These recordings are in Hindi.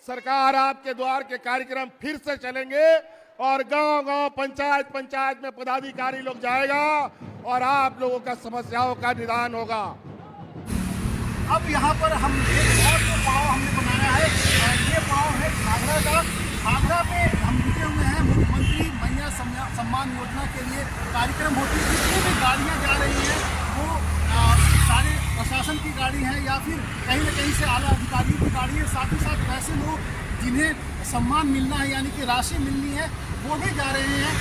सरकार आपके द्वार के कार्यक्रम फिर से चलेंगे और गांव-गांव, पंचायत में पदाधिकारी लोग जाएगा और आप लोगों का समस्याओं का निदान होगा। अब यहाँ पर हम एक और जो पड़ाव हमने बनाया है, ये पड़ाव है घाघरा का। घाघरा पे हम रुके हुए हैं। मुख्यमंत्री मैया सम्मान योजना के लिए कार्यक्रम होती है। जितनी भी गाड़ियाँ जा रही हैं वो सारे प्रशासन की गाड़ी है या फिर कहीं न कहीं से आला अधिकारियों की गाड़ी है। साथ ही साथ वैसे लोग जिन्हें सम्मान मिलना है यानी कि राशि मिलनी है वो भी जा रहे हैं।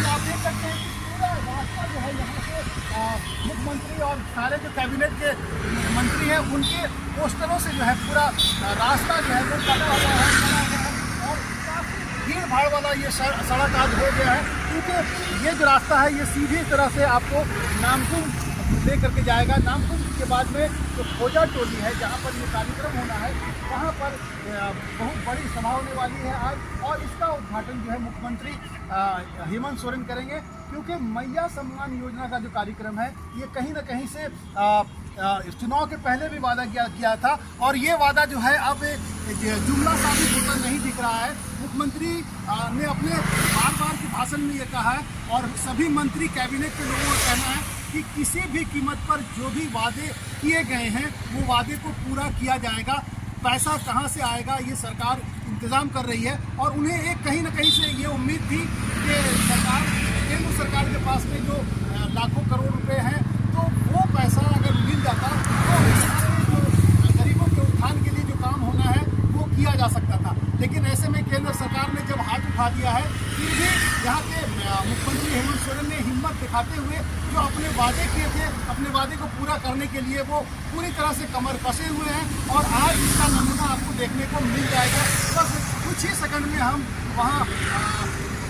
तो आप देख सकते हैं पूरा रास्ता जो है यहाँ से मुख्यमंत्री और सारे जो कैबिनेट के मंत्री हैं उनके पोस्टरों से जो है पूरा रास्ता जो है वो कटा हुआ है और काफ़ी भीड़ भाड़ वाला ये सड़क आज हो गया है, क्योंकि ये जो रास्ता है ये सीधी तरह से आपको नामकुम ले करके जाएगा। नामकुम के बाद में जो खोजा टोली है जहाँ पर ये कार्यक्रम होना है वहाँ पर बहुत बड़ी सभा होने वाली है आज, और इसका उद्घाटन जो है मुख्यमंत्री हेमंत सोरेन करेंगे। क्योंकि मैया सम्मान योजना का जो कार्यक्रम है ये कहीं ना कहीं से चुनाव के पहले भी वादा किया था और ये वादा जो है अब जुमला साबित होता नहीं दिख रहा है। मुख्यमंत्री ने अपने बार के भाषण में ये कहा है और सभी मंत्री कैबिनेट के लोगों का कहना है कि किसी भी कीमत पर जो भी वादे किए गए हैं वो वादे को पूरा किया जाएगा। पैसा कहाँ से आएगा ये सरकार इंतज़ाम कर रही है और उन्हें एक कहीं ना कहीं से ये उम्मीद थी कि केंद्र सरकार के पास में जो लाखों करोड़ रुपए हैं तो वो पैसा अगर मिल जाता तो गरीबों के उत्थान के लिए जो काम होना है वो किया जा सकता था। लेकिन ऐसे में केंद्र सरकार ने जब हाथ उठा दिया है फिर भी यहाँ के मुख्यमंत्री हेमंत सोरेन ने हिम्मत दिखाते हुए जो अपने वादे किए थे अपने वादे को पूरा करने के लिए वो पूरी तरह से कमर कसे हुए हैं और आज इसका नमूना आपको देखने को मिल जाएगा। बस कुछ ही सेकंड में हम वहाँ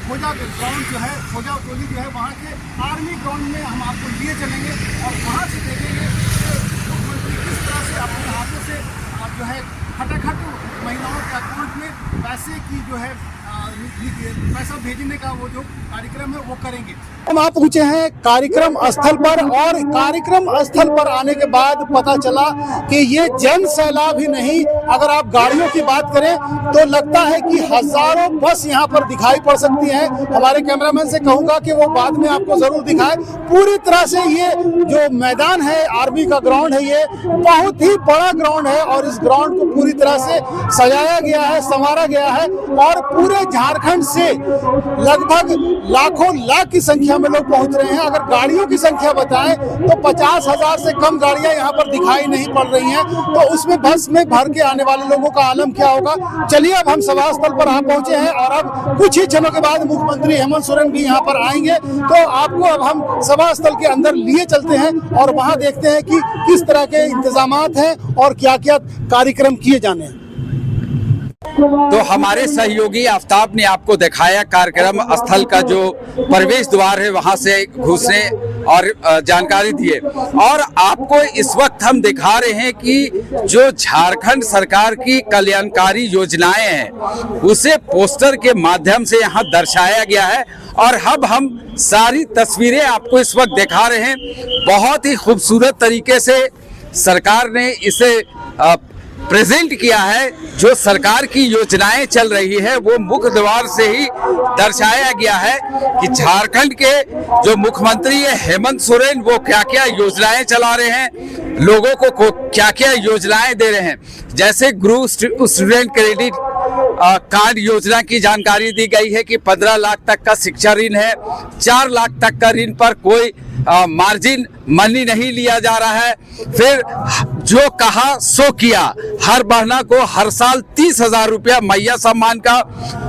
खोजा ग्राउंड जो है खोजा टोली जो है वहाँ के आर्मी ग्राउंड में हम आपको लिए चलेंगे और वहाँ से देखेंगे कि मुख्यमंत्री किस तरह से अपने हाथों से जो है खटाखट महिलाओं के अकाउंट में पैसे की जो है पैसा भेजने का वो जो कार्यक्रम है वो करेंगे। हम आप पहुंचे हैं कार्यक्रम स्थल पर और कार्यक्रम स्थल पर आने के बाद पता चला कि ये जन सैलाब ही नहीं, अगर आप गाड़ियों की बात करें तो लगता है कि हजारों बस यहाँ पर दिखाई पड़ सकती हैं। हमारे कैमरामैन से कहूंगा कि वो बाद में आपको जरूर दिखाए। पूरी तरह से ये जो मैदान है आर्मी का ग्राउंड है ये बहुत ही बड़ा ग्राउंड है और इस ग्राउंड को पूरी तरह से सजाया गया है, संवारा गया है और पूरे झारखंड से लगभग लाख की संख्या में लोग पहुंच रहे हैं। अगर गाड़ियों की संख्या बताएं तो 50,000 से कम गाड़ियां यहां पर दिखाई नहीं पड़ रही हैं, तो उसमें बस में भर के आने वाले लोगों का आलम क्या होगा। चलिए अब हम सभा स्थल पर यहाँ पहुंचे हैं और अब कुछ ही क्षणों के बाद मुख्यमंत्री हेमंत सोरेन भी यहाँ पर आएंगे, तो आपको अब हम सभा स्थल के अंदर लिए चलते हैं और वहाँ देखते हैं कि किस तरह के इंतजामात हैं और क्या क्या कार्यक्रम किए जाने हैं। तो हमारे सहयोगी आफ्ताब ने आपको दिखाया कार्यक्रम स्थल का जो प्रवेश द्वार है वहां से घुसने और जानकारी दिए और आपको इस वक्त हम दिखा रहे हैं कि जो झारखंड सरकार की कल्याणकारी योजनाएं हैं उसे पोस्टर के माध्यम से यहाँ दर्शाया गया है और अब हम सारी तस्वीरें आपको इस वक्त दिखा रहे हैं। बहुत ही खूबसूरत तरीके से सरकार ने इसे प्रेजेंट किया है। जो सरकार की योजनाएं चल रही है वो मुख्य द्वार से ही दर्शाया गया है कि झारखंड के जो मुख्यमंत्री है हेमंत सोरेन वो क्या क्या योजनाएं चला रहे हैं, लोगों को क्या क्या योजनाएं दे रहे हैं। जैसे गुरु स्टूडेंट क्रेडिट कार्ड योजना की जानकारी दी गई है कि 15 लाख तक का शिक्षा ऋण है, 4 लाख तक का ऋण पर कोई मार्जिन मनी नहीं लिया जा रहा है। फिर जो कहा सो किया, हर बहना को हर साल 30,000 रुपया मैया सम्मान का।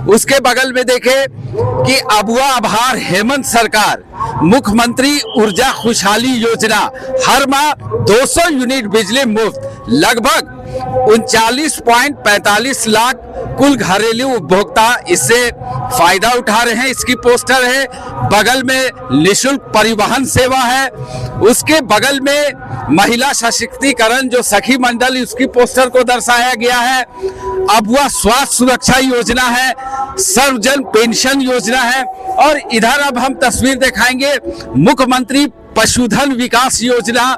उसके बगल में देखे कि अबुआ आभार हेमंत सरकार, मुख्यमंत्री ऊर्जा खुशहाली योजना, हर माह 200 यूनिट बिजली मुफ्त, लगभग 39.45 लाख कुल घरेलू उपभोक्ता इससे फायदा उठा रहे हैं। इसकी पोस्टर है। बगल में निःशुल्क परिवहन सेवा है, उसके बगल में महिला सशक्तिकरण जो सखी मंडल उसकी पोस्टर को दर्शाया गया है। अबुआ स्वास्थ्य सुरक्षा योजना है, सर्वजन पेंशन योजना है और इधर अब हम तस्वीर दिखाएंगे मुख्यमंत्री पशुधन विकास योजना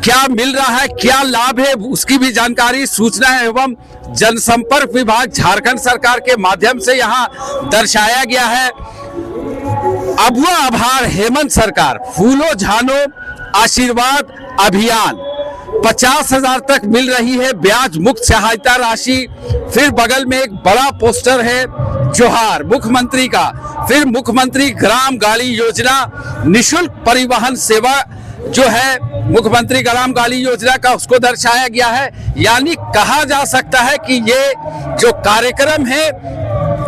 क्या मिल रहा है, क्या लाभ है, उसकी भी जानकारी सूचना एवं जनसंपर्क विभाग झारखंड सरकार के माध्यम से यहाँ दर्शाया गया है। अबुआ आभार हेमंत सरकार, फूलो झानो आशीर्वाद अभियान, 50,000 तक मिल रही है ब्याज मुक्त सहायता राशि। फिर बगल में एक बड़ा पोस्टर है जोहार मुख्यमंत्री का। फिर मुख्यमंत्री ग्राम गाड़ी योजना, निशुल्क परिवहन सेवा जो है मुख्यमंत्री ग्राम गाड़ी योजना का, उसको दर्शाया गया है। यानी कहा जा सकता है कि ये जो कार्यक्रम है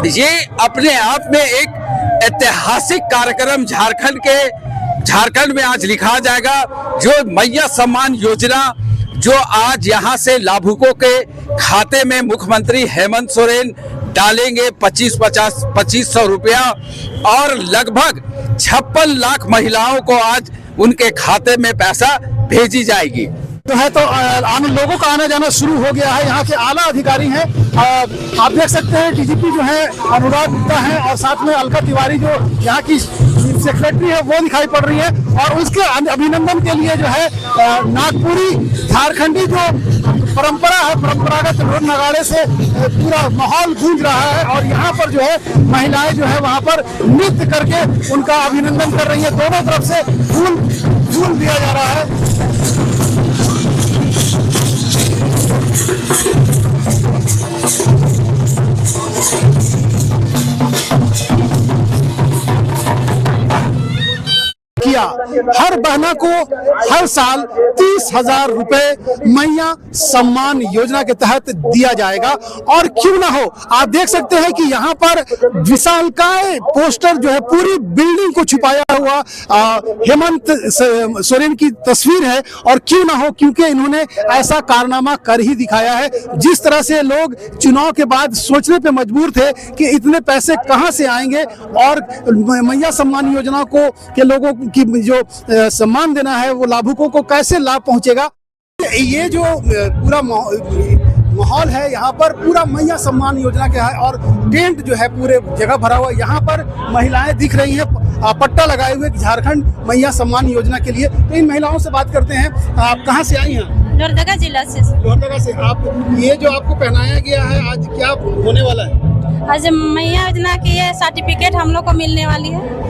ये अपने आप में एक ऐतिहासिक कार्यक्रम झारखंड में आज लिखा जाएगा। जो मैया सम्मान योजना जो आज यहाँ से लाभुकों के खाते में मुख्यमंत्री हेमंत सोरेन डालेंगे 2500 रुपया, और लगभग 56 लाख महिलाओं को आज उनके खाते में पैसा भेजी जाएगी। तो है तो लोगों का आना जाना शुरू हो गया है। यहाँ के आला अधिकारी हैं, आप देख सकते हैं डीजीपी जो है अनुराग गुप्ता है और साथ में अलका तिवारी जो यहाँ की सेक्रेटरी है वो दिखाई पड़ रही है। और उसके अभिनंदन के लिए जो है नागपुरी झारखंडी जो परंपरा है, परंपरागत ढोल नगाड़े से पूरा माहौल गूंज रहा है। और यहाँ पर जो है महिलाएं जो है वहाँ पर नृत्य करके उनका अभिनंदन कर रही है। दोनों तरफ से फूल दिया जा रहा है। किया हर बहना को हर साल 30,000 रुपए मैया सम्मान योजना के तहत दिया जाएगा। और क्यों ना हो, आप देख सकते हैं कि यहाँ पर विशालकाय पोस्टर जो है पूरी बिल्डिंग को छुपाया हुआ हेमंत सोरेन की तस्वीर है। और क्यों ना हो, क्योंकि इन्होंने ऐसा कारनामा कर ही दिखाया है। जिस तरह से लोग चुनाव के बाद सोचने पे मजबूर थे कि इतने पैसे कहां से आएंगे और मैया सम्मान योजना को के लोगों की जो सम्मान देना है वो लाभुकों को कैसे लाभ पहुंचेगा। ये जो पूरा माहौल है यहाँ पर पूरा मैया सम्मान योजना का है और टेंट जो है पूरे जगह भरा हुआ। यहाँ पर महिलाएं दिख रही हैं पट्टा लगाए हुए झारखंड मैया सम्मान योजना के लिए। तो इन महिलाओं से बात करते हैं। आप कहाँ से आई हैं? लोहरदगा जिला से। लोहरदगा से। आप ये जो आपको पहनाया गया है आज क्या होने वाला है? आज मैया योजना की ये सर्टिफिकेट हम लोग को मिलने वाली है।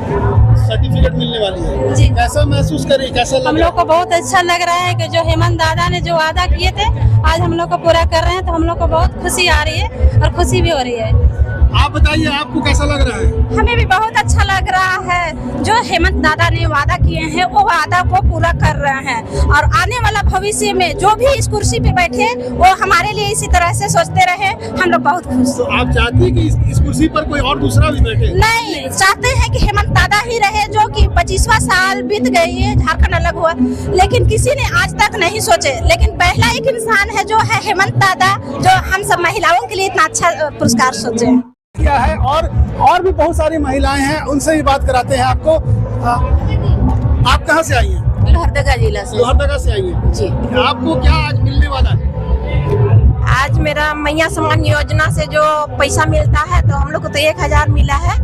सर्टिफिकेट मिलने वाली है जी। कैसा महसूस कर रही, कैसा लग हम लोग को बहुत अच्छा लग रहा है कि जो हेमंत दादा ने जो वादा किए थे आज हम लोग को पूरा कर रहे हैं। तो हम लोग को बहुत खुशी आ रही है और खुशी भी हो रही है। आप बताइए आपको कैसा लग रहा है? हमें भी बहुत अच्छा लग रहा है। जो हेमंत दादा ने वादा किए हैं वो वादा को पूरा कर रहे हैं और आने वाला भविष्य में जो भी इस कुर्सी पे बैठे वो हमारे लिए इसी तरह से सोचते रहे। हम लोग बहुत खुश। तो आप चाहती हैं कि इस कुर्सी पर कोई और दूसरा भी बैठे? नहीं, चाहते हैं कि हेमंत दादा ही रहे। जो कि 25वां साल बीत गई है, झारखंड अलग हुआ, लेकिन किसी ने आज तक नहीं सोचे। लेकिन पहला एक इंसान है जो है हेमंत दादा, जो हम सब महिलाओं के लिए इतना अच्छा पुरस्कार सोचे किया है। और भी बहुत सारी महिलाएं हैं, उनसे भी बात कराते हैं आपको। आप कहाँ से आई हैं? लोहरदगा जिला से। लोहरदगा से आई हैं जी। आपको क्या आज मिलने वाला है? आज मेरा मैया सम्मान योजना से जो पैसा मिलता है तो हम लोग को तो 1,000 मिला है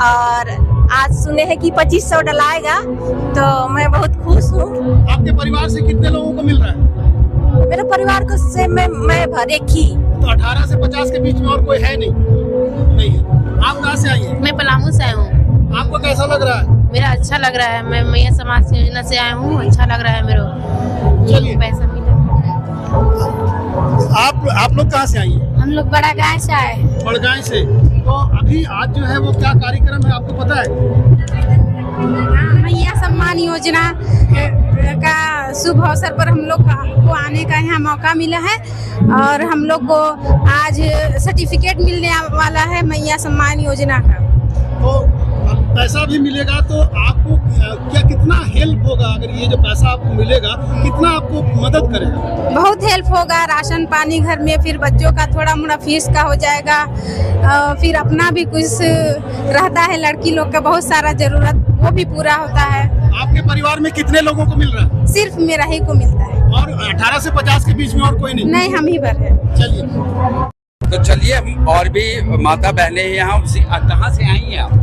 और आज सुने हैं कि 2500 डलाएगा। तो मैं बहुत खुश हूँ। आपके परिवार से कितने लोगों को मिल रहा है? मेरे परिवार को से मैं भर एक ही। तो 18 से 50 के बीच में और कोई है नहीं है। आप कहाँ से आई हैं? मैं पलामू से आई हूँ। आपको कैसा लग रहा है? मेरा अच्छा लग रहा है। मैं मैया समाज योजना से आया हूँ, अच्छा लग रहा है मेरे। चलिए। पैसा मिला। आप लोग कहाँ से आई हैं? हम लोग बड़ा गाय से आए। बड़गांव से। तो अभी आज जो है वो क्या कार्यक्रम है आपको पता है? मैया सम्मान योजना का शुभ अवसर पर हम लोग को आने का यहाँ मौका मिला है और हम लोग को आज सर्टिफिकेट मिलने वाला है मैया सम्मान योजना का। तो पैसा भी मिलेगा तो आपको क्या कितना हेल्प होगा? अगर ये जो पैसा आपको मिलेगा कितना आपको मदद करेगा? बहुत हेल्प होगा। राशन पानी घर में, फिर बच्चों का थोड़ा मोड़ा फीस का हो जाएगा, फिर अपना भी कुछ रहता है, लड़की लोग का बहुत सारा जरूरत वो भी पूरा होता है। आपके परिवार में कितने लोगों को मिल रहा है? सिर्फ मेरा ही को मिलता है। और 18 से 50 के बीच में और कोई नहीं? नहीं, हम ही भर है। चलिए। तो चलिए हम और भी माता बहनें यहाँ कहाँ से आई हैं आप?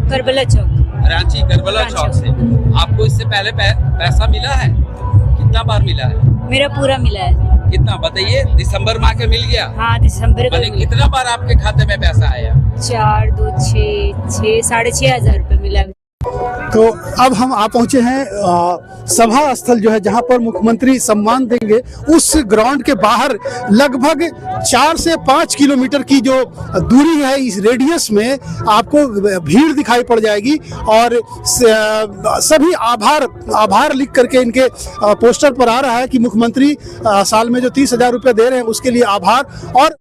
करबला चौक। रांची करबला चौक से। आपको इससे पहले पैसा मिला है? कितना बार मिला है? मेरा पूरा मिला है। कितना बताइए? दिसंबर माह के मिल गया? हाँ, दिसंबर माने कितना बार आपके खाते में पैसा आया? 4, 2, 6, 6,500 रुपये मिला। तो अब हम आ पहुंचे हैं सभा स्थल जो है जहां पर मुख्यमंत्री सम्मान देंगे, उस ग्राउंड के बाहर लगभग 4 से 5 किलोमीटर की जो दूरी है, इस रेडियस में आपको भीड़ दिखाई पड़ जाएगी। और सभी आभार लिख करके इनके पोस्टर पर आ रहा है कि मुख्यमंत्री साल में जो 30,000 रुपये दे रहे हैं उसके लिए आभार। और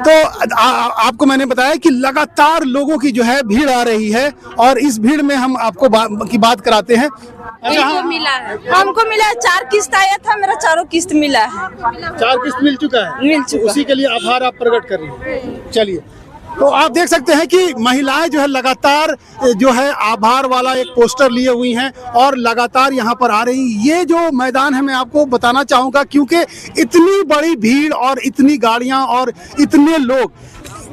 तो आपको मैंने बताया कि लगातार लोगों की जो है भीड़ आ रही है और इस भीड़ में हम आपको की बात कराते हैं। हमको मिला है 4 किस्त आया था, मेरा 4 किस्त मिला है। 4 किस्त मिल चुका है, उसी के लिए आभार आप प्रकट कर रही हैं। चलिए, तो आप देख सकते हैं कि महिलाएं जो है लगातार जो है आभार वाला एक पोस्टर लिए हुई हैं और लगातार यहाँ पर आ रही। ये जो मैदान है मैं आपको बताना चाहूँगा, क्योंकि इतनी बड़ी भीड़ और इतनी गाड़ियाँ और इतने लोग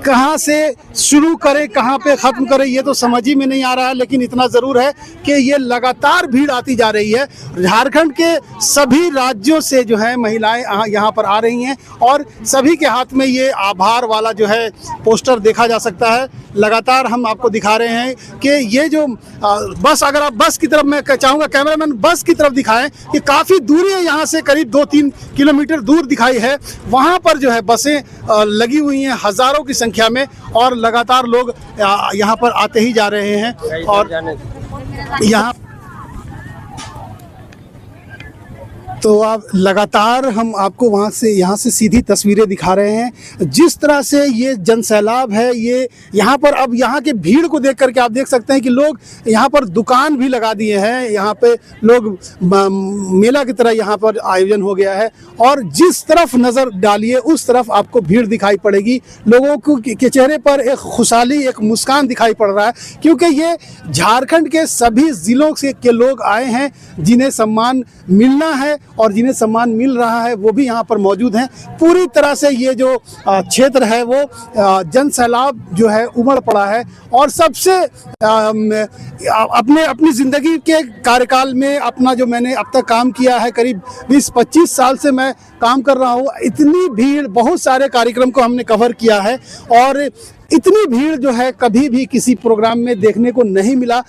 कहाँ से शुरू करें कहाँ पे ख़त्म करें ये तो समझ ही में नहीं आ रहा है। लेकिन इतना ज़रूर है कि ये लगातार भीड़ आती जा रही है। झारखंड के सभी राज्यों से जो है महिलाएं यहाँ पर आ रही हैं और सभी के हाथ में ये आभार वाला जो है पोस्टर देखा जा सकता है। लगातार हम आपको दिखा रहे हैं कि ये जो बस, अगर आप बस की तरफ, मैं चाहूँगा कैमरामैन बस की तरफ दिखाएं कि काफ़ी दूरी है, यहाँ से करीब 2-3 किलोमीटर दूर दिखाई है। वहाँ पर जो है बसें लगी हुई हैं हज़ारों की संख्या में और लगातार लोग यहाँ पर आते ही जा रहे हैं। और यहाँ तो आप लगातार हम आपको वहाँ से यहाँ से सीधी तस्वीरें दिखा रहे हैं। जिस तरह से ये जनसैलाब है, ये यहाँ पर अब यहाँ के भीड़ को देख करके आप देख सकते हैं कि लोग यहाँ पर दुकान भी लगा दिए हैं। यहाँ पे लोग मेला की तरह यहाँ पर आयोजन हो गया है और जिस तरफ नज़र डालिए उस तरफ आपको भीड़ दिखाई पड़ेगी। लोगों को के चेहरे पर एक खुशहाली, एक मुस्कान दिखाई पड़ रहा है, क्योंकि ये झारखंड के सभी ज़िलों से के लोग आए हैं जिन्हें सम्मान मिलना है और जिन्हें सम्मान मिल रहा है वो भी यहाँ पर मौजूद हैं। पूरी तरह से ये जो क्षेत्र है वो जनसैलाब जो है उमड़ पड़ा है और सबसे अपनी ज़िंदगी के कार्यकाल में अपना जो मैंने अब तक काम किया है, करीब 20-25 साल से मैं काम कर रहा हूँ, इतनी भीड़, बहुत सारे कार्यक्रम को हमने कवर किया है और इतनी भीड़ जो है कभी भी किसी प्रोग्राम में देखने को नहीं मिला।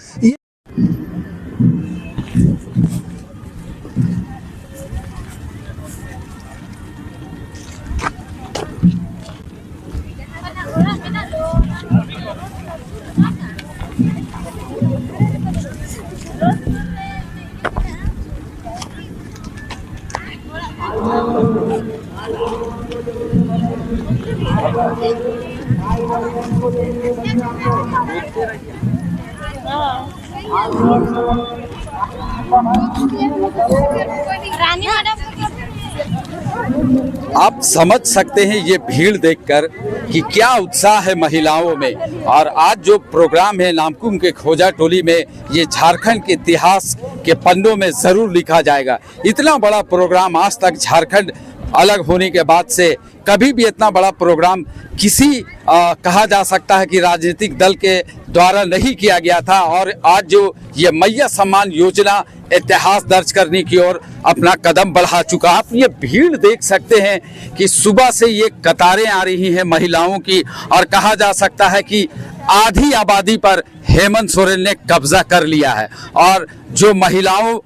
आप समझ सकते हैं ये भीड़ देखकर कि क्या उत्साह है महिलाओं में। और आज जो प्रोग्राम है नामकुम के खोजा टोली में, ये झारखंड के इतिहास के पन्नों में ज़रूर लिखा जाएगा। इतना बड़ा प्रोग्राम आज तक झारखंड अलग होने के बाद से कभी भी इतना बड़ा प्रोग्राम किसी कहा जा सकता है कि राजनीतिक दल के द्वारा नहीं किया गया था। और आज जो ये मैया सम्मान योजना इतिहास दर्ज करने की ओर अपना कदम बढ़ा चुका। आप ये भीड़ देख सकते हैं कि सुबह से ये कतारें आ रही हैं महिलाओं की और कहा जा सकता है कि आधी आबादी पर हेमंत सोरेन ने कब्जा कर लिया है। और जो महिलाओं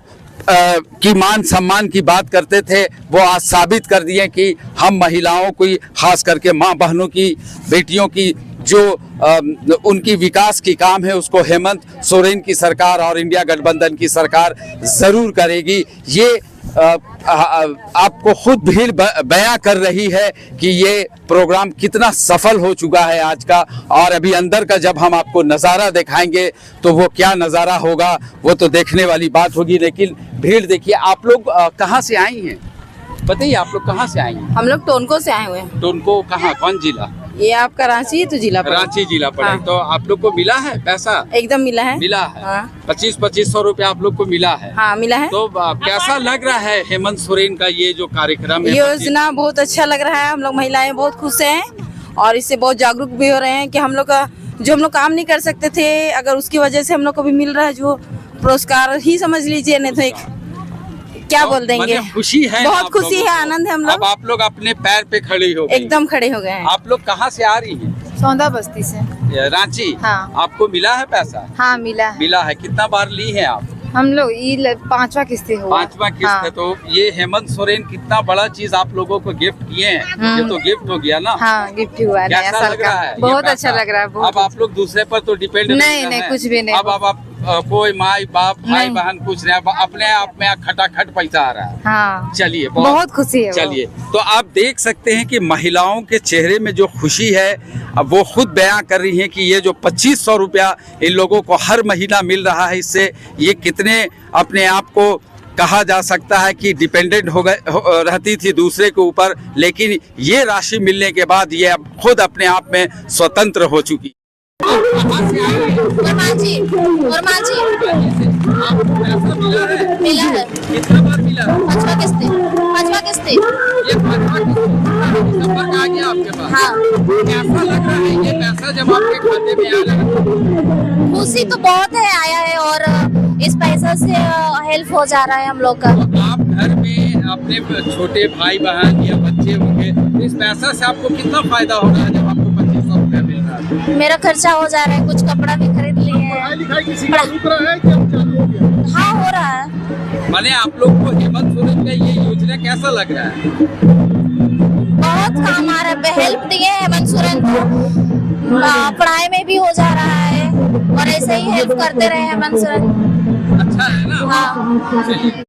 की मान सम्मान की बात करते थे वो आज साबित कर दिए कि हम महिलाओं की, खास करके माँ बहनों की, बेटियों की जो उनकी विकास की काम है उसको हेमंत सोरेन की सरकार और इंडिया गठबंधन की सरकार ज़रूर करेगी। ये आपको खुद भीड़ बयां कर रही है कि ये प्रोग्राम कितना सफल हो चुका है आज का। और अभी अंदर का जब हम आपको नज़ारा दिखाएंगे तो वो क्या नज़ारा होगा वो तो देखने वाली बात होगी। लेकिन भीड़ देखिए। आप लोग कहाँ से आई हैं, बताइए आप लोग कहाँ से आई हैं? हम लोग टोनको से आए हुए हैं। टोनको कहाँ, कौन जिला? ये आपका रांची तो जिला पड़ा। रांची जिला पड़ा। हाँ। तो आप लोग को मिला है पैसा? एकदम मिला है। मिला है। हाँ। 2500 रुपया आप लोग को मिला है। हाँ, मिला है। तो कैसा लग रहा है हेमंत सोरेन का ये जो कार्यक्रम है? योजना बहुत अच्छा लग रहा है। हम लोग महिलाएं बहुत खुश हैं और इससे बहुत जागरूक भी हो रहे हैं कि हम लोग का जो हम लोग काम नहीं कर सकते थे, अगर उसकी वजह से हम लोग को भी मिल रहा है जो पुरस्कार ही समझ लीजिए, नहीं तो एक क्या बोल देंगे, मतलब खुशी है, बहुत आप खुशी लोगों है, को। आनंद है हम अब लोग आप लोग अपने पैर पे खड़ी हो गई। एकदम खड़े हो गए हैं। आप लोग कहाँ से आ रही हैं? सौंदा बस्ती से। ये रांची। हाँ। आपको मिला है पैसा? हाँ मिला है। मिला है। कितना बार ली है आप? हम लोग ये 5वां किस्त हुआ। 5वां किस्त है। तो ये हेमंत सोरेन कितना बड़ा चीज आप लोगों को गिफ्ट किए हैं। ये तो गिफ्ट हो गया ना। हाँ गिफ्ट हुआ है नया कैसा साल लग का। रहा है? बहुत ये अच्छा पैसा? लग रहा है। अब आप लोग दूसरे पर तो डिपेंड नहीं, कुछ भी नहीं। अब आप कोई माई बाप भाई नहीं। बहन कुछ नहीं, अब अपने आप में खटाखट पैसा आ रहा है। हाँ चलिए बहुत खुशी है। चलिए, तो आप देख सकते हैं कि महिलाओं के चेहरे में जो खुशी है अब वो खुद बयां कर रही हैं कि ये जो 2500 रुपया इन लोगों को हर महीना मिल रहा है, इससे ये कितने अपने आप को कहा जा सकता है कि डिपेंडेंट रहती थी दूसरे के ऊपर, लेकिन ये राशि मिलने के बाद ये अब खुद अपने आप में स्वतंत्र हो चुकी। जी मिला है। कितना बार मिला? 5वां किस्त। ये 5वां किस्त नंबर का आ गया आपके पास। हाँ। कैसा लग रहा है ये पैसा जब आपके खाते में आया? खुशी तो बहुत है, आया है, और इस पैसा से हेल्प हो जा रहा है हम लोग का। तो आप घर में अपने छोटे भाई बहन या बच्चे होंगे, तो इस पैसा से आपको कितना फायदा हो रहा है जब आपको 2500 रुपया मिल रहा है? मेरा खर्चा हो जा रहा है, कुछ कपड़ा भी खरीद लिए हैं। पढ़ाई लिखाई किसी का रुक रहा है कि अब चालू हो गया? हाँ हो रहा है। माने आप लोग को हेमंत सोरेन का ये योजना कैसा लग रहा है? बहुत काम आ रहा है, हेल्प दिए हैं हेमंत सोरेन को, पढ़ाई में भी हो जा रहा है, और ऐसे ही हेल्प करते रहे हेमंत सोरेन। अच्छा है ना। हाँ। चलिए।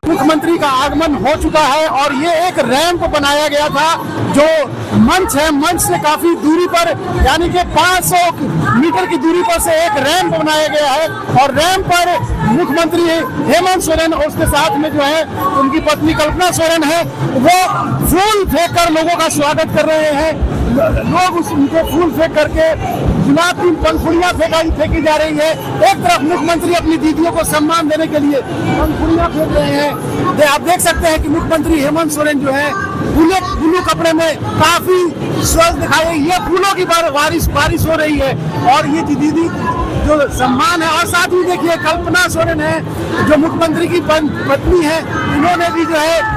मुख्यमंत्री का आगमन हो चुका है और ये एक रैंप बनाया गया था जो मंच है, मंच से काफी दूरी पर यानी कि 500 मीटर की दूरी पर से एक रैंप बनाया गया है, और रैंप पर मुख्यमंत्री हेमंत सोरेन और उसके साथ में जो है उनकी पत्नी कल्पना सोरेन है, वो फूल फेंक कर लोगों का स्वागत कर रहे हैं। लोग उनको फूल फेंक करके गुलाब की पंखुड़ियां फेंकी जा रही है। एक तरफ मुख्यमंत्री अपनी दीदियों को सम्मान देने के लिए पंखुड़ियां फेंक रहे हैं। आप देख सकते हैं कि मुख्यमंत्री हेमंत सोरेन जो है ब्लू कपड़े में काफी स्वस्थ दिखाई, ये फूलों की बारिश हो रही है, और ये दीदी जो सम्मान है, और साथ ही देखिए कल्पना सोरेन है जो मुख्यमंत्री की पत्नी है, इन्होंने भी जो है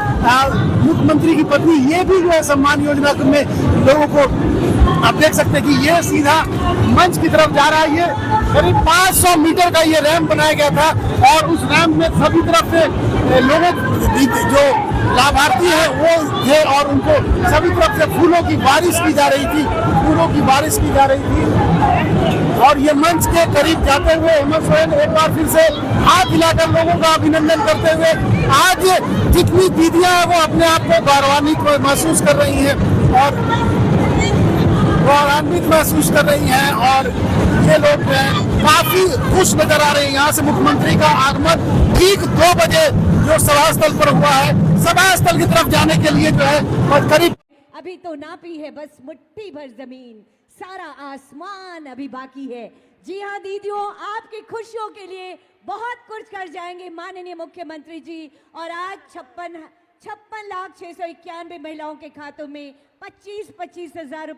मुख्यमंत्री की पत्नी ये भी जो है सम्मान योजना में लोगों को आप देख सकते हैं कि ये सीधा मंच की तरफ जा रहा है। ये करीब 500 मीटर का ये रैंप बनाया गया था, और उस रैंप में सभी तरफ से लोगों जो लाभार्थी है वो थे, और उनको सभी तरफ से फूलों की बारिश की जा रही थी, और ये मंच के करीब जाते हुए हेमंत सोरेन एक बार फिर से हाथ हिलाकर लोगों का अभिनंदन करते हुए, आज जितनी दीदियां हैं वो अपने आप को गौरवान्वित महसूस कर रही हैं, और और ये लोग काफी खुश नजर आ रहे हैं। यहाँ से मुख्यमंत्री का आगमन ठीक 2 बजे जो सभा स्थल पर हुआ है, सभा स्थल की तरफ जाने के लिए जो है करीब अभी तो नापी है बस मुट्ठी भर जमीन, सारा आसमान अभी बाकी है। जी हाँ दीदियों, आपकी खुशियों के लिए बहुत कुछ कर जाएंगे माननीय मुख्यमंत्री जी, और आज 56,691 महिलाओं के खातों में 25,000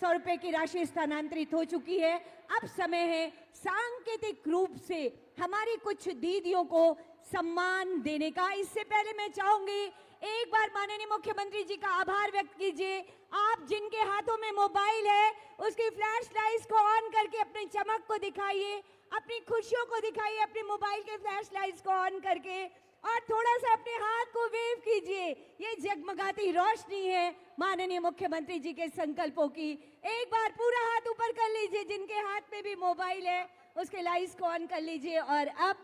रुपए की राशि स्थानांतरित हो चुकी है। अब समय है सांकेतिक रूप से हमारी कुछ दीदियों को सम्मान देने का। इससे पहले मैं चाहूंगी एक बार माननीय मुख्यमंत्री जी का आभार व्यक्त कीजिए। आप जिनके हाथों में मोबाइल है उसकी फ्लैश लाइट्स को ऑन करके अपनी चमक को दिखाइए, अपनी खुशियों को दिखाइए, अपने मोबाइल के फ्लैश लाइट्स को ऑन करके, और थोड़ा सा अपने हाथ को वेव कीजिए। ये जगमगाती रोशनी है माननीय मुख्यमंत्री जी के संकल्पों की। एक बार पूरा हाथ ऊपर कर लीजिए, जिनके हाथ में भी मोबाइल है उसके लाइट्स को ऑन कर लीजिए। और अब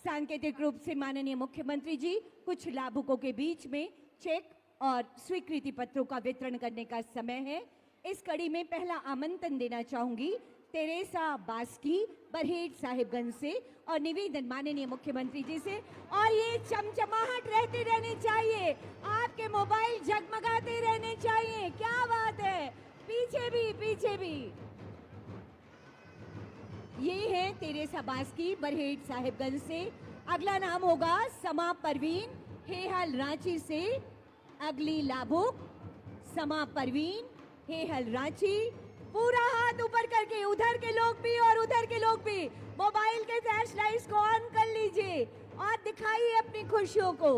सांकेतिक रूप से माननीय मुख्यमंत्री जी कुछ लाभुकों के बीच में चेक और स्वीकृति पत्रों का वितरण करने का समय है। इस कड़ी में पहला आमंत्रण देना चाहूंगी तेरेसा बास्की, बरहेट साहिबगंज से, और निवेदन माननीय मुख्यमंत्री जी से। और ये चमचमाहट रहती रहनी चाहिए, आपके मोबाइल जगमगाते रहने चाहिए। क्या बात है, पीछे भी ये है तेरेसा बास्की, बरहेट साहिबगंज से। अगला नाम होगा समा परवीन, हेहल रांची से। अगली लाभुक समा परवीन, हे हल रांची, पूरा हाथ ऊपर करके, उधर के लोग भी और उधर के लोग भी मोबाइल के फ्लैश लाइट्स को ऑन कर लीजिए और दिखाइए अपनी खुशियों को।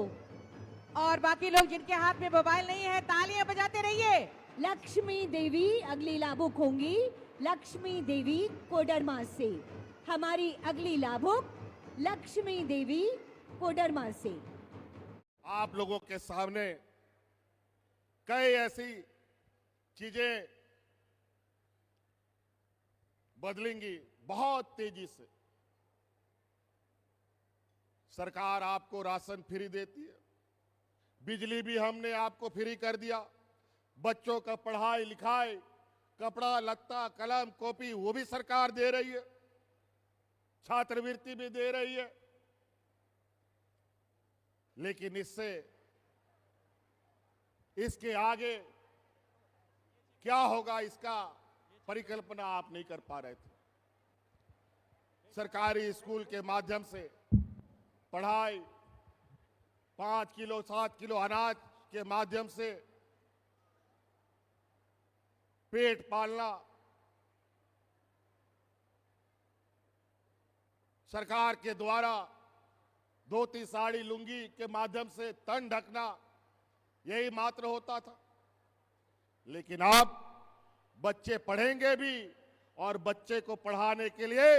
और बाकी लोग जिनके हाथ में मोबाइल नहीं है, तालियां बजाते रहिए। लक्ष्मी देवी अगली लाभुक होंगी, लक्ष्मी देवी कोडरमा से। हमारी अगली लाभुक लक्ष्मी देवी कोडरमा से। आप लोगों के सामने कई ऐसी चीजें बदलेंगी बहुत तेजी से। सरकार आपको राशन फ्री देती है, बिजली भी हमने आपको फ्री कर दिया, बच्चों का पढ़ाई लिखाई, कपड़ा लत्ता कलम कॉपी वो भी सरकार दे रही है, छात्रवृत्ति भी दे रही है। लेकिन इसके आगे क्या होगा इसका परिकल्पना आप नहीं कर पा रहे थे। सरकारी स्कूल के माध्यम से पढ़ाई, 5 किलो 7 किलो अनाज के माध्यम से पेट पालना, सरकार के द्वारा धोती साड़ी लुंगी के माध्यम से तन ढकना, यही मात्र होता था। लेकिन अब बच्चे पढ़ेंगे भी, और बच्चे को पढ़ाने के लिए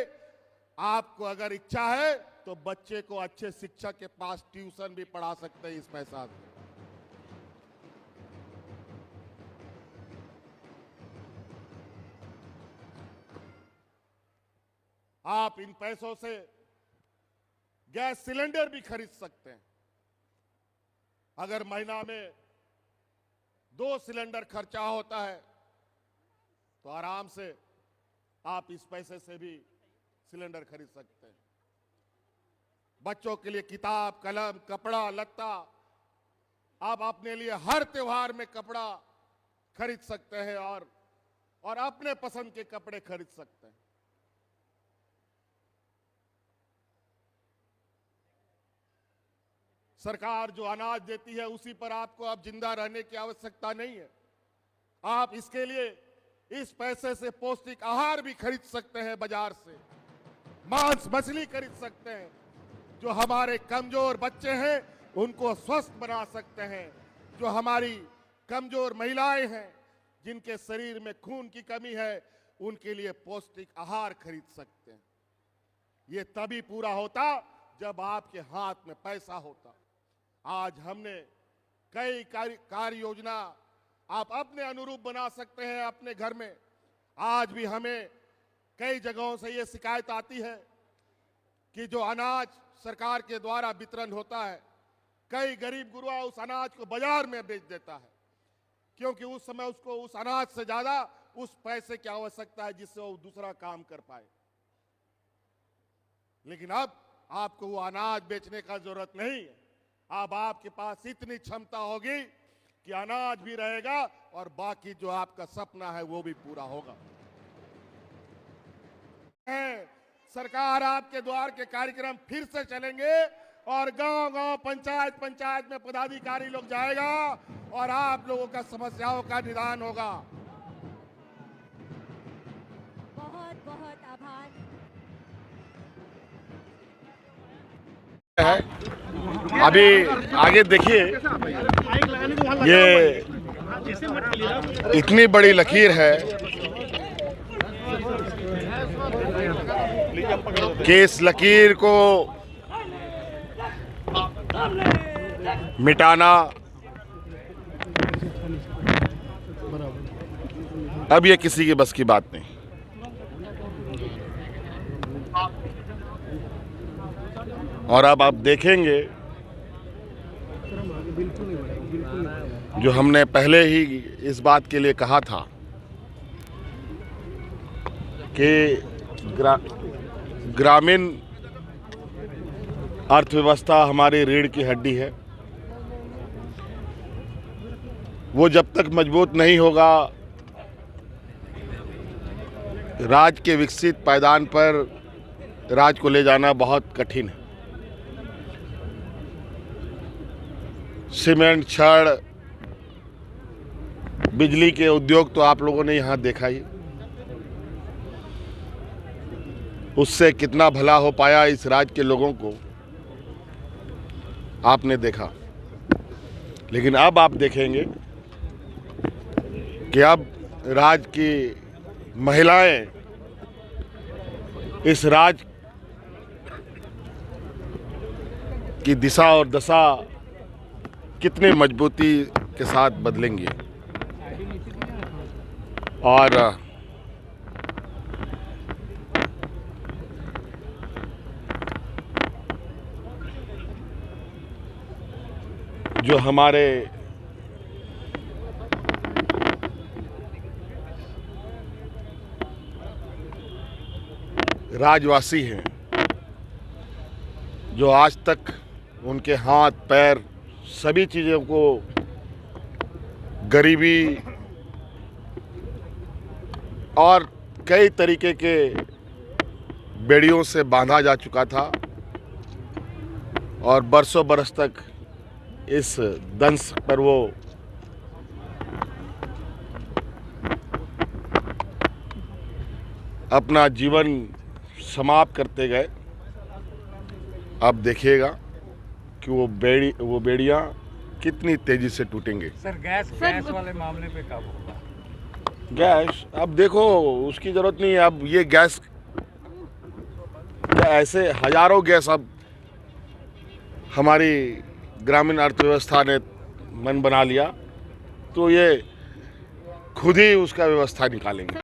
आपको अगर इच्छा है तो बच्चे को अच्छे शिक्षक के पास ट्यूशन भी पढ़ा सकते हैं इस पैसा से। आप इन पैसों से गैस सिलेंडर भी खरीद सकते हैं। अगर महीना में 2 सिलेंडर खर्चा होता है तो आराम से आप इस पैसे से भी सिलेंडर खरीद सकते हैं। बच्चों के लिए किताब कलम कपड़ा लत्ता, आप अपने लिए हर त्योहार में कपड़ा खरीद सकते हैं और अपने पसंद के कपड़े खरीद सकते हैं। सरकार जो अनाज देती है उसी पर आपको अब जिंदा रहने की आवश्यकता नहीं है। आप इसके लिए इस पैसे से पौष्टिक आहार भी खरीद सकते हैं, बाजार से मांस मछली खरीद सकते हैं, जो हमारे कमजोर बच्चे हैं उनको स्वस्थ बना सकते हैं, जो हमारी कमजोर महिलाएं हैं जिनके शरीर में खून की कमी है उनके लिए पौष्टिक आहार खरीद सकते हैं। ये तभी पूरा होता जब आपके हाथ में पैसा होता। आज हमने कई कार्य योजना आप अपने अनुरूप बना सकते हैं अपने घर में। आज भी हमें कई जगहों से ये शिकायत आती है कि जो अनाज सरकार के द्वारा वितरण होता है, कई गरीब गुरुआ उस अनाज को बाजार में बेच देता है, क्योंकि उस समय उसको उस अनाज से ज्यादा उस पैसे की आवश्यकता है जिससे वो दूसरा काम कर पाए। लेकिन अब आपको वो अनाज बेचने का जरूरत नहीं है। अब आपके पास इतनी क्षमता होगी कि अनाज भी रहेगा और बाकी जो आपका सपना है वो भी पूरा होगा। सरकार आपके द्वार के कार्यक्रम फिर से चलेंगे और गांव-गांव पंचायत में पदाधिकारी लोग जाएगा और आप लोगों का समस्याओं का निदान होगा। बहुत बहुत आभार। अभी आगे देखिए, ये इतनी बड़ी लकीर है कि इस लकीर को मिटाना अब ये किसी के बस की बात नहीं। और अब आप देखेंगे जो हमने पहले ही इस बात के लिए कहा था कि ग्रामीण अर्थव्यवस्था हमारी रीढ़ की हड्डी है। वो जब तक मजबूत नहीं होगा, राज्य के विकसित पायदान पर राज्य को ले जाना बहुत कठिन है। सीमेंट, छड़, बिजली के उद्योग तो आप लोगों ने यहाँ देखा ही, उससे कितना भला हो पाया इस राज्य के लोगों को आपने देखा। लेकिन अब आप देखेंगे कि अब राज्य की महिलाएं इस राज्य की दिशा और दशा कितने मजबूती के साथ बदलेंगी। और जो हमारे राजवासी हैं, जो आज तक उनके हाथ पैर सभी चीज़ों को गरीबी और कई तरीके के बेड़ियों से बांधा जा चुका था और बरसों बरस तक इस दंश पर वो अपना जीवन समाप्त करते गए। अब देखिएगा कि वो बेड़ियां कितनी तेजी से टूटेंगे। सर गैस वाले मामले पे कब होगा? गैस अब देखो, उसकी जरूरत नहीं है। अब ये गैस ऐसे हजारों गैस अब हमारी ग्रामीण अर्थव्यवस्था ने मन बना लिया, तो ये खुद ही उसका व्यवस्था निकालेंगे।